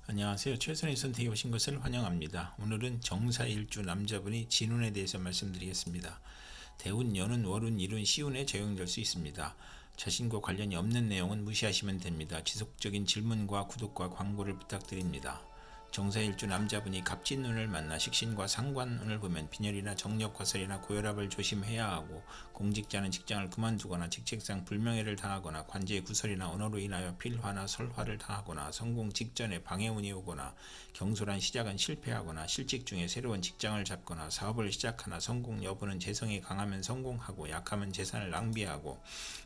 안녕하세요. 최선의 선택에 오신 것을 환영합니다. 오늘은 정사일주 남자분이 진운에 대해서 말씀드리겠습니다. 대운, 연운, 월운, 일운, 시운에 적용될 수 있습니다. 자신과 관련이 없는 내용은 무시하시면 됩니다. 지속적인 질문과 구독과 광고를 부탁드립니다. 정사일주 남자분이 갑진운을 만나 식신과 상관운을 보면 빈혈이나 정력화설이나 고혈압을 조심해야 하고, 공직자는 직장을 그만두거나 직책상 불명예를 당하거나 관제의 구설이나 언어로 인하여 필화나 설화를 당하거나 성공 직전에 방해운이 오거나 경솔한 시작은 실패하거나 실직 중에 새로운 직장을 잡거나 사업을 시작하나 성공 여부는 재성이 강하면 성공하고 약하면 재산을 낭비하고,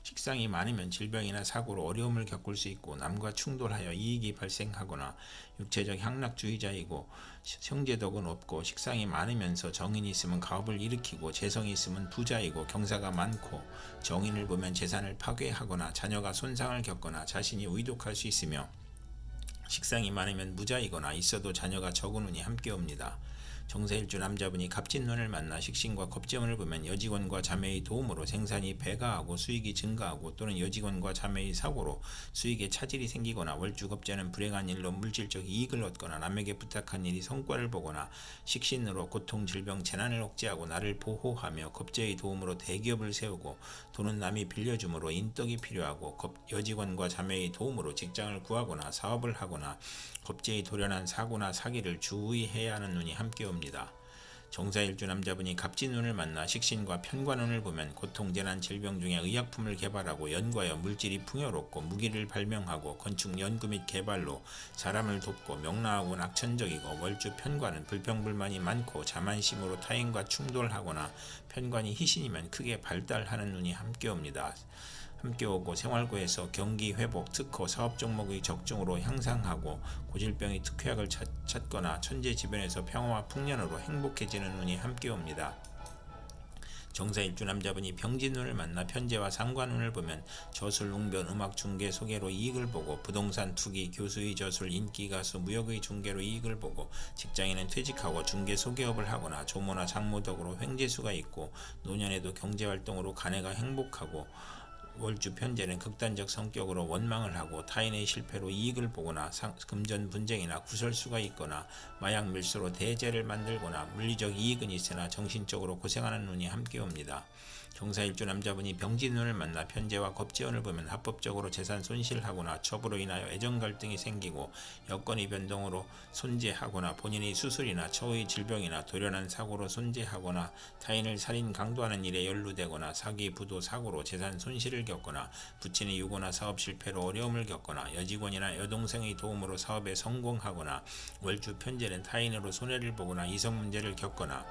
식상이 많으면 질병이나 사고로 어려움을 겪을 수 있고 남과 충돌하여 이익이 발생하거나 육체적 향락주의자이고 형제덕은 없고, 식상이 많으면서 정인이 있으면 가업을 일으키고 재성이 있으면 부자이고 경사가 많고, 정인을 보면 재산을 파괴하거나 자녀가 손상을 겪거나 자신이 의독할 수 있으며, 식상이 많으면 무자이거나 있어도 자녀가 적은 운이 함께 옵니다. 정사일주 남자분이 갑진운을 만나 식신과 겁재운을 보면 여직원과 자매의 도움으로 생산이 배가하고 수익이 증가하고, 또는 여직원과 자매의 사고로 수익에 차질이 생기거나, 월주겁재는 불행한 일로 물질적 이익을 얻거나 남에게 부탁한 일이 성과를 보거나, 식신으로 고통, 질병, 재난을 억제하고 나를 보호하며 겁재의 도움으로 대기업을 세우고, 돈은 남이 빌려줌으로 인덕이 필요하고, 여직원과 자매의 도움으로 직장을 구하거나 사업을 하거나 겁재의 돌연한 사고나 사기를 주의해야 하는 운이 함께 옵니다. 정사일주 남자분이 갑진운을 만나 식신과 편관운을 보면 고통, 재난, 질병 중에 의약품을 개발하고 연구하여 물질이 풍요롭고 무기를 발명하고 건축, 연구 및 개발로 사람을 돕고 명랑하고 낙천적이고, 월주 편관은 불평불만이 많고 자만심으로 타인과 충돌하거나 편관이 희신이면 크게 발달하는 운이 함께 옵니다. 함께 오고 생활고에서 경기 회복, 특허, 사업 종목의 적중으로 향상하고, 고질병이 특효약을 찾거나 천재 주변에서 평화와 풍년으로 행복해지는 운이 함께 옵니다. 정사일주 남자분이 병진운을 만나 편재와 상관운을 보면 저술, 웅변, 음악 중개, 소개로 이익을 보고, 부동산 투기, 교수의 저술, 인기 가수, 무역의 중개로 이익을 보고, 직장인은 퇴직하고 중개 소개업을 하거나 조모나 장모덕으로 횡재수가 있고, 노년에도 경제활동으로 가내가 행복하고, 월주 편재는 극단적 성격으로 원망을 하고 타인의 실패로 이익을 보거나 금전 분쟁이나 구설수가 있거나 마약 밀수로 대재를 만들거나 물리적 이익은 있으나 정신적으로 고생하는 운이 함께 옵니다. 정사일주 남자분이 병진운을 만나 편재와 겁재운을 보면 합법적으로 재산 손실하거나 첩으로 인하여 애정 갈등이 생기고, 여건의 변동으로 손재하거나 본인의 수술이나 처의 질병이나 돌연한 사고로 손재하거나 타인을 살인 강도하는 일에 연루되거나 사기, 부도, 사고로 재산 손실을 겪거나 부친의 유고나 사업 실패로 어려움을 겪거나, 여직원이나 여동생의 도움으로 사업에 성공하거나, 월주 편재는 타인으로 손해를 보거나 이성 문제를 겪거나,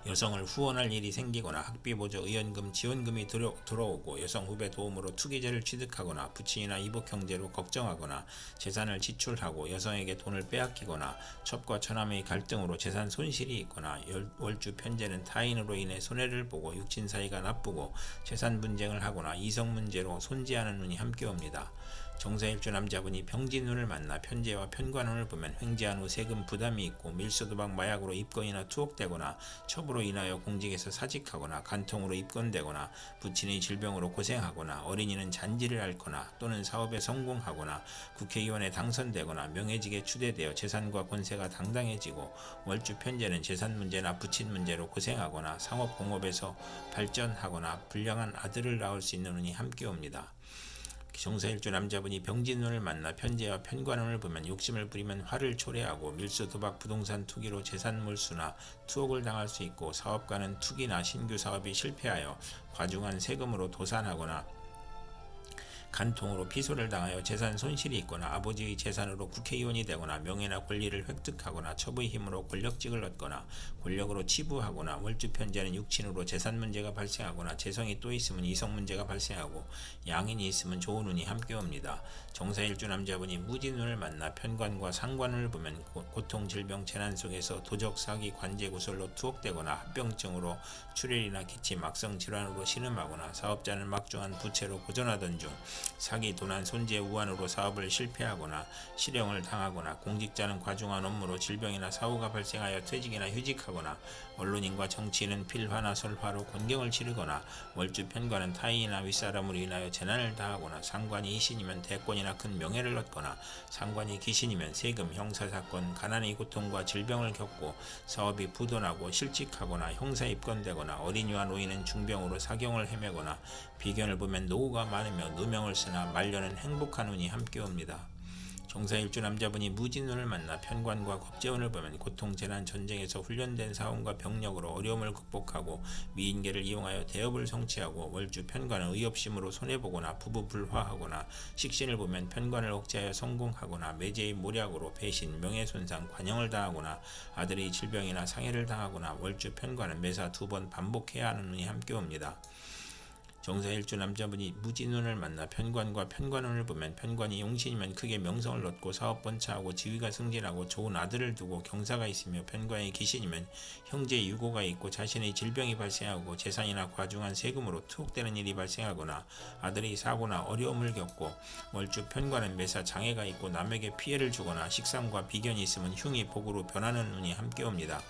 여성을 후원할 일이 생기거나 학비 보조, 의연금, 지원금이 들어오고, 여성 후배 도움으로 투기죄를 취득하거나 부친이나 이복 형제로 걱정하거나 재산을 지출하고 여성에게 돈을 빼앗기거나, 첩과 처남의 갈등으로 재산 손실이 있거나, 월주 편재는 타인으로 인해 손해를 보고 육친 사이가 나쁘고 재산 분쟁을 하거나 이성 문제로 손재하는 운이 함께 옵니다. 정사일주 남자분이 병진운을 만나 편재와 편관운을 보면 횡재한 후 세금 부담이 있고, 밀수도박, 마약으로 입건이나 투옥되거나, 첩으로 인하여 공직에서 사직하거나 간통으로 입건되거나, 부친의 질병으로 고생하거나, 어린이는 잔지를 앓거나 또는 사업에 성공하거나, 국회의원에 당선되거나 명예직에 추대되어 재산과 권세가 당당해지고, 월주 편재는 재산 문제나 부친 문제로 고생하거나 상업 공업에서 발전하거나 불량한 아들을 낳을 수 있는 운이 함께 옵니다. 정사일주 남자분이 병진운을 만나 편재와 편관운을 보면 욕심을 부리면 화를 초래하고, 밀수, 도박, 부동산 투기로 재산 몰수나 투옥을 당할 수 있고, 사업가는 투기나 신규 사업이 실패하여 과중한 세금으로 도산하거나 간통으로 피소를 당하여 재산 손실이 있거나, 아버지의 재산으로 국회의원이 되거나 명예나 권리를 획득하거나 첩의 힘으로 권력직을 얻거나 권력으로 치부하거나, 월주 편재는 육친으로 재산 문제가 발생하거나 재성이 또 있으면 이성 문제가 발생하고, 양인이 있으면 좋은 운이 함께 옵니다. 정사일주 남자분이 무진운을 만나 편관과 상관운을 보면 고통, 질병, 재난 속에서 도적, 사기, 관제, 구설로 투옥되거나 합병증으로 출혈이나 기침, 막성 질환으로 신음하거나, 사업자는 막중한 부채로 고전하던 중 사기, 도난, 손재, 우환으로 사업을 실패하거나 실형을 당하거나 공직자는 과중한 업무로 질병이나 사고가 발생하여 퇴직이나 휴직하거나 언론인과 정치인은 필화나 설화로 곤경을 치르거나 월주 편관은 타인이나 윗사람으로 인하여 재난을 당하거나 상관이 이신이면 대권이나 큰 명예를 얻거나 상관이 귀신이면 세금, 형사사건, 가난의 고통과 질병을 겪고 사업이 부도나고 실직하거나 형사 입건되거나 어린이와 노인은 중병으로 사경을 헤매거나 비견을 보면 노후가 많으며 누명을 쓰나 말년은 행복한 운이 함께 옵니다. 정사일주 남자분이 무진운을 만나 편관과 겁재운을 보면 고통, 재난, 전쟁에서 훈련된 사원과 병력으로 어려움을 극복하고 미인계를 이용하여 대업을 성취하고 월주 편관은 의협심으로 손해보거나 부부 불화하거나 식신을 보면 편관을 억제하여 성공하거나 매제의 모략으로 배신, 명예손상, 관형을 당하거나 아들의 질병이나 상해를 당하거나 월주 편관은 매사 2번 반복해야 하는 운이 함께 옵니다. 정사일주 남자분이 무진운을 만나 편관과 편관운을 보면 편관이 용신이면 크게 명성을 얻고 사업 번창하고 지위가 승진하고 좋은 아들을 두고 경사가 있으며 편관이 귀신이면 형제 유고가 있고 자신의 질병이 발생하고 재산이나 과중한 세금으로 투옥되는 일이 발생하거나 아들이 사고나 어려움을 겪고 월주 편관은 매사 장애가 있고 남에게 피해를 주거나 식상과 비견이 있으면 흉이 복으로 변하는 운이 함께 옵니다.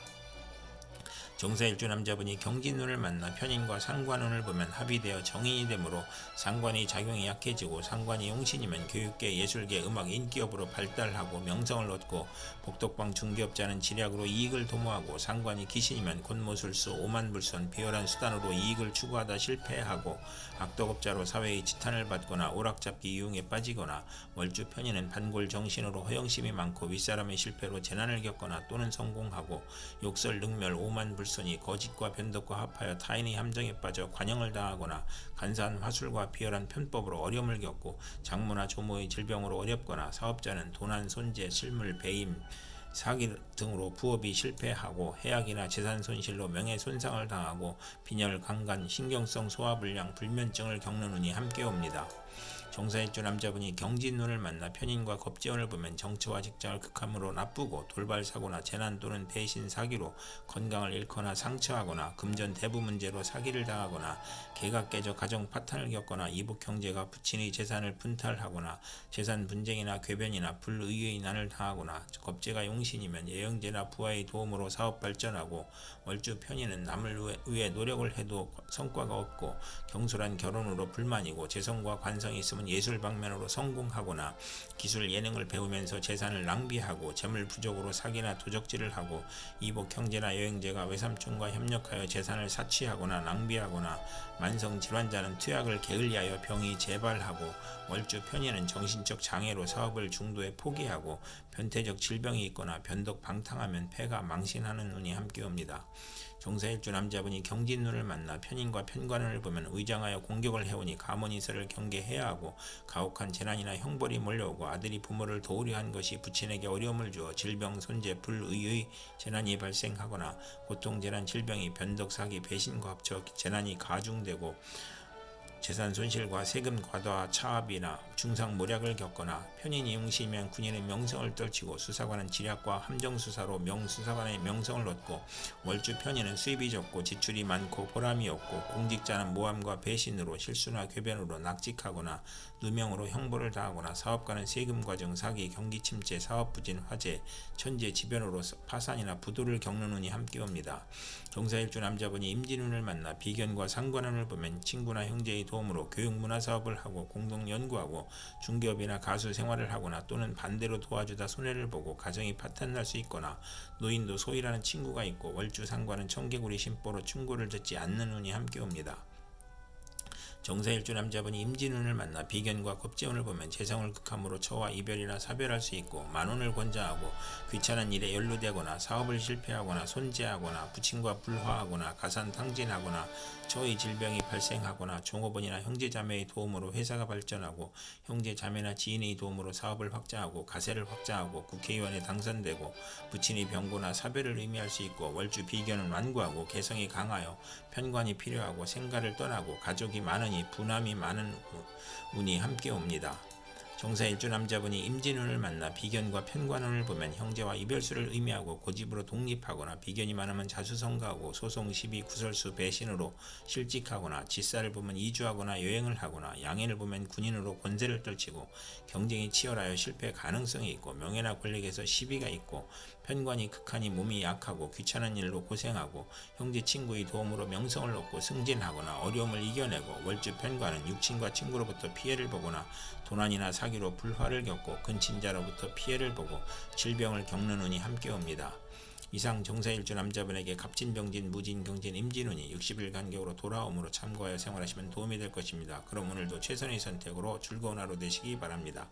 정사일주 남자분이 경진운을 만나 편인과 상관운을 보면 합의되어 정인이 되므로 상관의 작용이 약해지고 상관이 용신이면 교육계, 예술계, 음악, 인기업으로 발달하고 명성을 얻고 복덕방 중개업자는 지략으로 이익을 도모하고 상관이 귀신이면 곤모술수, 오만불선, 비열한 수단으로 이익을 추구하다 실패하고 악덕업자로 사회의 지탄을 받거나 오락잡기 이용에 빠지거나 월주 편인은 반골 정신으로 허영심이 많고 윗사람의 실패로 재난을 겪거나 또는 성공하고 욕설, 능멸, 오만불선 선이 거짓과 변덕과 합하여 타인의 함정에 빠져 관형을 당하거나 간사한 화술과 비열한 편법으로 어려움을 겪고 장모나 조모의 질병으로 어렵거나 사업자는 도난, 손재, 실물, 배임, 사기 등으로 부업이 실패하고 해악이나 재산 손실로 명예 손상을 당하고 빈혈, 강간, 신경성 소화불량, 불면증을 겪는 운이 함께 옵니다. 정사일주 남자분이 경진운을 만나 편인과 겁재운을 보면 정처와 직장을 극함으로 나쁘고 돌발사고나 재난 또는 배신 사기로 건강을 잃거나 상처하거나 금전 대부 문제로 사기를 당하거나 개가 깨져 가정 파탄을 겪거나 이복 형제가 부친의 재산을 분탈하거나 재산 분쟁이나 궤변이나 불의의 난을 당하거나 겁재가 용신이면 예형제나 부하의 도움으로 사업 발전하고 월주 편인은 남을 위해 노력을 해도 성과가 없고 경솔한 결혼으로 불만이고 재성과 관성이 있으면 예술 방면으로 성공하거나 기술 예능을 배우면서 재산을 낭비하고 재물 부족으로 사기나 도적질을 하고 이복 형제나 여행제가 외삼촌과 협력하여 재산을 사취하거나 낭비하거나 만성 질환자는 투약을 게을리하여 병이 재발하고 월주 편인은 정신적 장애로 사업을 중도에 포기하고 변태적 질병이 있거나 변덕 방탕하면 폐가 망신하는 운이 함께 옵니다. 정사일주 남자분이 경진운을 만나 편인과 편관운을 보면 의장하여 공격을 해오니 가문이설을 경계해야 하고 가혹한 재난이나 형벌이 몰려오고 아들이 부모를 도우려 한 것이 부친에게 어려움을 주어 질병, 손재, 불의의 재난이 발생하거나 고통, 재난, 질병이 변덕, 사기, 배신과 합쳐 재난이 가중되고 재산 손실과 세금 과다 차압이나 중상 모략을 겪거나 편인이 용신이면 군인의 명성을 떨치고 수사관은 지략과 함정수사로 명수사관의 명성을 얻고 월주 편인은 수입이 적고 지출이 많고 보람이 없고 공직자는 모함과 배신으로 실수나 궤변으로 낙직하거나 누명으로 형벌을 당하거나 사업가는 세금 과정, 사기, 경기 침체, 사업 부진, 화재, 천재, 지변으로 파산이나 부도를 겪는 운이 함께 옵니다. 정사일주 남자분이 임진운을 만나 비견과 상관운을 보면 친구나 형제의 도움으로 교육문화사업을 하고 공동연구하고 중개업이나 가수 생활을 하거나 또는 반대로 도와주다 손해를 보고 가정이 파탄날 수 있거나 노인도 소이라는 친구가 있고 월주 상관은 청개구리 심보로 충고를 듣지 않는 운이 함께 옵니다. 정사일주 남자분이 임진운을 만나 비견과 겁재운을 보면 재성을 극함으로 처와 이별이나 사별할 수 있고 만운을 권장하고 귀찮은 일에 연루되거나 사업을 실패하거나 손재하거나 부친과 불화하거나 가산탕진하거나 처의 질병이 발생하거나 종업원이나 형제자매의 도움으로 회사가 발전하고 형제자매나 지인의 도움으로 사업을 확장하고 가세를 확장하고 국회의원에 당선되고 부친의 병고나 사별을 의미할 수 있고 월주 비견은 완고하고 개성이 강하여 편관이 필요하고 생가를 떠나고 가족이 많으니 부남이 많은 운이 함께 옵니다. 정사일주 남자분이 임진운을 만나 비견과 편관운을 보면 형제와 이별수를 의미하고 고집으로 독립하거나 비견이 많으면 자수성가하고 소송, 시비, 구설수, 배신으로 실직하거나 직사를 보면 이주하거나 여행을 하거나 양인을 보면 군인으로 권세를 떨치고 경쟁이 치열하여 실패 가능성이 있고 명예나 권력에서 시비가 있고 편관이 극하니 몸이 약하고 귀찮은 일로 고생하고 형제 친구의 도움으로 명성을 얻고 승진하거나 어려움을 이겨내고 월주 편관은 육친과 친구로부터 피해를 보거나 도난이나 사기로 불화를 겪고 근친자로부터 피해를 보고 질병을 겪는 운이 함께 옵니다. 이상 정사일주 남자분에게 갑진병진 무진경진 임진운이 60일 간격으로 돌아옴으로 참고하여 생활하시면 도움이 될 것입니다. 그럼 오늘도 최선의 선택으로 즐거운 하루 되시기 바랍니다.